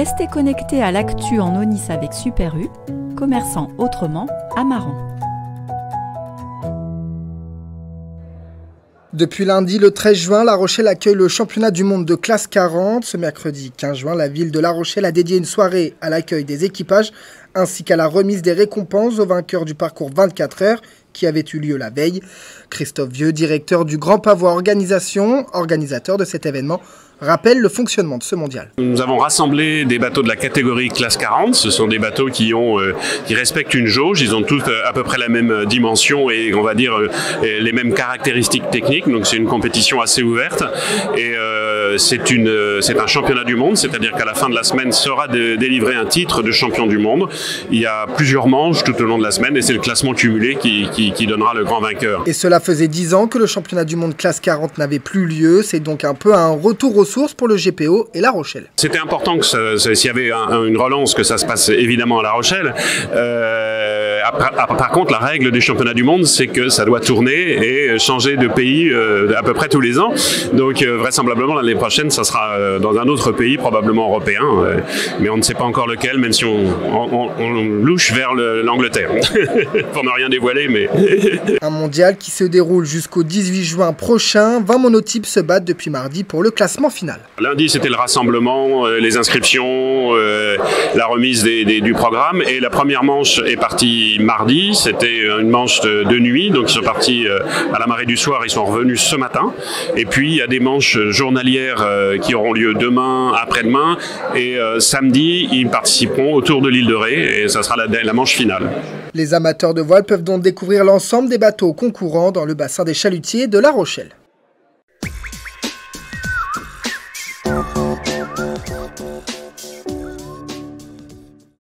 Restez connectés à l'actu en Aunis avec Super U, commerçant autrement à Maran. Depuis lundi, le 13 juin, La Rochelle accueille le championnat du monde de classe 40. Ce mercredi 15 juin, la ville de La Rochelle a dédié une soirée à l'accueil des équipages ainsi qu'à la remise des récompenses aux vainqueurs du parcours 24 heures qui avait eu lieu la veille. Christophe Vieux, directeur du Grand Pavois Organisation, organisateur de cet événement, rappelle le fonctionnement de ce mondial. Nous avons rassemblé des bateaux de la catégorie classe 40. Ce sont des bateaux qui respectent une jauge. Ils ont tous à peu près la même dimension et on va dire les mêmes caractéristiques techniques. Donc c'est une compétition assez ouverte et c'est un championnat du monde. C'est-à-dire qu'à la fin de la semaine sera délivré un titre de champion du monde. Il y a plusieurs manches tout au long de la semaine et c'est le classement cumulé qui donnera le grand vainqueur. Et cela faisait 10 ans que le championnat du monde classe 40 n'avait plus lieu. C'est donc un peu un retour aux sources pour le GPO et La Rochelle. C'était important que s'il y avait une relance, que ça se passe évidemment à La Rochelle. Par contre, la règle des championnats du monde, c'est que ça doit tourner et changer de pays à peu près tous les ans. Donc vraisemblablement l'année prochaine, ça sera dans un autre pays, probablement européen, mais on ne sait pas encore lequel, même si on louche vers l'Angleterre. Pour ne rien dévoiler, mais... Un mondial qui se déroule jusqu'au 18 juin prochain. 20 monotypes se battent depuis mardi pour le classement final. Lundi, c'était le rassemblement, les inscriptions, la remise du programme. Et la première manche est partie mardi. C'était une manche de nuit. Donc, ils sont partis à la marée du soir. Ils sont revenus ce matin. Et puis, il y a des manches journalières qui auront lieu demain, après-demain. Et samedi, ils participeront autour de l'île de Ré. Et ça sera la manche finale. Les amateurs de voile peuvent donc découvrir l'ensemble des bateaux concourant dans le bassin des chalutiers de La Rochelle.